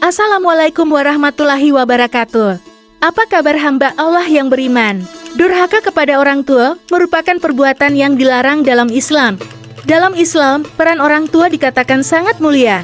Assalamualaikum warahmatullahi wabarakatuh. Apa kabar hamba Allah yang beriman? Durhaka kepada orang tua merupakan perbuatan yang dilarang dalam Islam. Dalam Islam, peran orang tua dikatakan sangat mulia.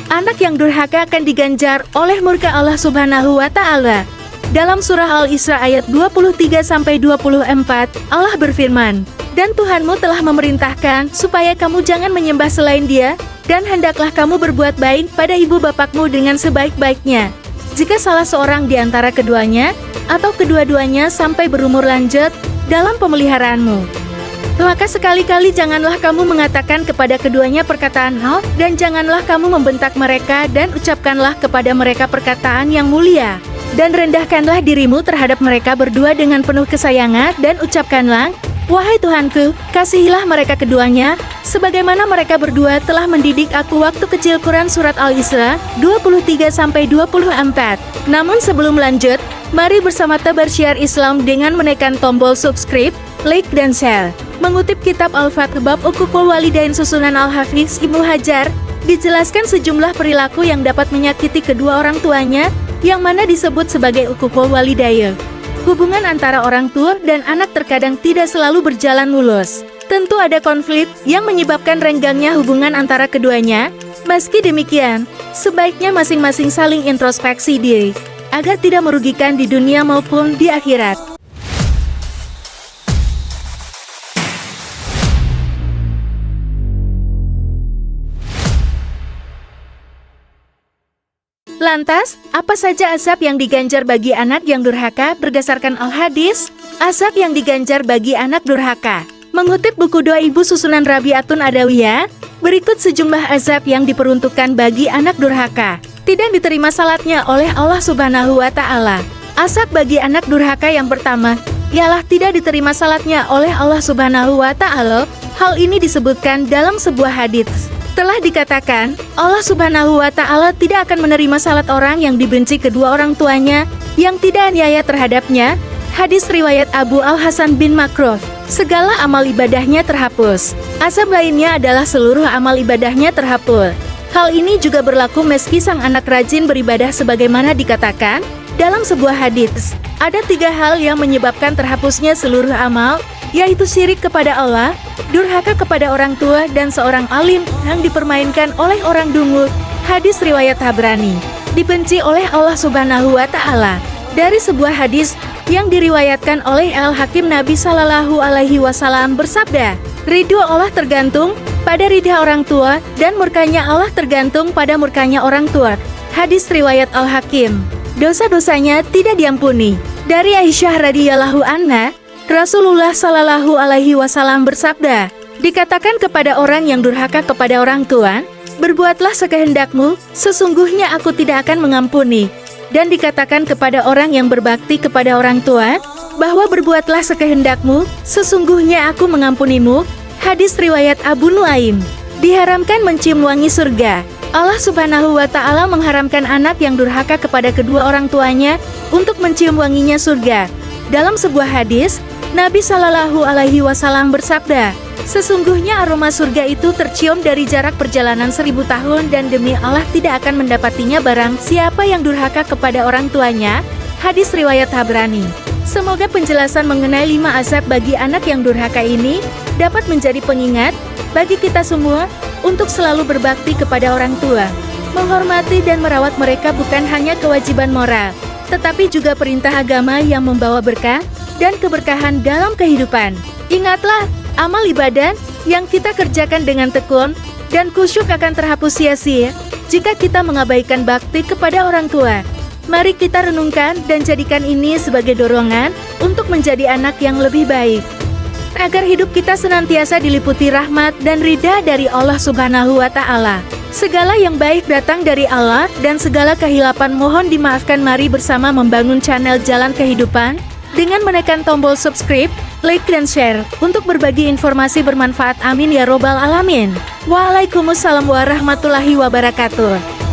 Anak yang durhaka akan diganjar oleh murka Allah Subhanahu wa Ta'ala. Dalam surah Al-Isra ayat 23-24, Allah berfirman, "Dan Tuhanmu telah memerintahkan supaya kamu jangan menyembah selain Dia, dan hendaklah kamu berbuat baik pada ibu bapakmu dengan sebaik-baiknya. Jika salah seorang di antara keduanya, atau kedua-duanya sampai berumur lanjut dalam pemeliharaanmu, maka sekali-kali janganlah kamu mengatakan kepada keduanya perkataan hal, dan janganlah kamu membentak mereka dan ucapkanlah kepada mereka perkataan yang mulia. Dan rendahkanlah dirimu terhadap mereka berdua dengan penuh kesayangan dan ucapkanlah, Wahai Tuhanku, kasihilah mereka keduanya, sebagaimana mereka berdua telah mendidik aku waktu kecil." Quran Surat Al-Isra 23-24. Namun sebelum lanjut, mari bersama tebar syiar Islam dengan menekan tombol subscribe, like, dan share. Mengutip kitab Al-Fath bab Uququl Walidain susunan Al-Hafiz Ibnu Hajar, dijelaskan sejumlah perilaku yang dapat menyakiti kedua orang tuanya, yang mana disebut sebagai uququl walidain. Hubungan antara orang tua dan anak terkadang tidak selalu berjalan mulus. Tentu ada konflik yang menyebabkan renggangnya hubungan antara keduanya. Meski demikian, sebaiknya masing-masing saling introspeksi diri, agar tidak merugikan di dunia maupun di akhirat. Lantas, apa saja azab yang diganjar bagi anak yang durhaka berdasarkan Al-Hadis? Azab yang diganjar bagi anak durhaka. Mengutip buku doa Ibu susunan Rabi'atun Adawiyah, berikut sejumlah azab yang diperuntukkan bagi anak durhaka. Tidak diterima salatnya oleh Allah Subhanahu wa Ta'ala. Azab bagi anak durhaka yang pertama, ialah tidak diterima salatnya oleh Allah Subhanahu wa Ta'ala. Hal ini disebutkan dalam sebuah hadits. Telah dikatakan, Allah Subhanahu wa Ta'ala tidak akan menerima salat orang yang dibenci kedua orang tuanya, yang tidak aniaya terhadapnya. Hadis riwayat Abu Al-Hasan bin Makruh. Segala amal ibadahnya terhapus. Azab lainnya adalah seluruh amal ibadahnya terhapus. Hal ini juga berlaku meski sang anak rajin beribadah sebagaimana dikatakan dalam sebuah hadis. Ada 3 hal yang menyebabkan terhapusnya seluruh amal, yaitu syirik kepada Allah, durhaka kepada orang tua, dan seorang alim yang dipermainkan oleh orang dungu. Hadis riwayat Tabrani. Dibenci oleh Allah Subhanahu wa Ta'ala. Dari sebuah hadis yang diriwayatkan oleh Al-Hakim, Nabi Shallallahu Alaihi Wasallam bersabda, "Ridho Allah tergantung pada ridha orang tua, dan murkanya Allah tergantung pada murkanya orang tua." Hadis riwayat Al-Hakim. Dosa-dosanya tidak diampuni. Dari Aisyah radhiyallahu anha, Rasulullah Shallallahu Alaihi Wasallam bersabda, dikatakan kepada orang yang durhaka kepada orang tua, "Berbuatlah sekehendakmu, sesungguhnya aku tidak akan mengampuni." Dan dikatakan kepada orang yang berbakti kepada orang tua, bahwa berbuatlah sekehendakmu, sesungguhnya aku mengampunimu. Hadis riwayat Abu Nuaim. Diharamkan mencium wangi surga. Allah Subhanahu wa Ta'ala mengharamkan anak yang durhaka kepada kedua orang tuanya untuk mencium wanginya surga. Dalam sebuah hadis, Nabi Shallallahu Alaihi Wasallam bersabda, "Sesungguhnya aroma surga itu tercium dari jarak perjalanan 1000 tahun, dan demi Allah tidak akan mendapatinya barang siapa yang durhaka kepada orang tuanya." Hadis riwayat Tabrani. Semoga penjelasan mengenai 5 azab bagi anak yang durhaka ini dapat menjadi pengingat bagi kita semua untuk selalu berbakti kepada orang tua. Menghormati dan merawat mereka bukan hanya kewajiban moral, tetapi juga perintah agama yang membawa berkah dan keberkahan dalam kehidupan. Ingatlah, amal ibadah yang kita kerjakan dengan tekun dan khusyuk akan terhapus sia-sia jika kita mengabaikan bakti kepada orang tua. Mari kita renungkan dan jadikan ini sebagai dorongan untuk menjadi anak yang lebih baik, agar hidup kita senantiasa diliputi rahmat dan ridha dari Allah Subhanahu wa Ta'ala. Segala yang baik datang dari Allah, dan segala kehilapan mohon dimaafkan. Mari bersama membangun channel Jalan Kehidupan dengan menekan tombol subscribe, like, dan share untuk berbagi informasi bermanfaat. Amin ya robbal alamin. Waalaikumsalam warahmatullahi wabarakatuh.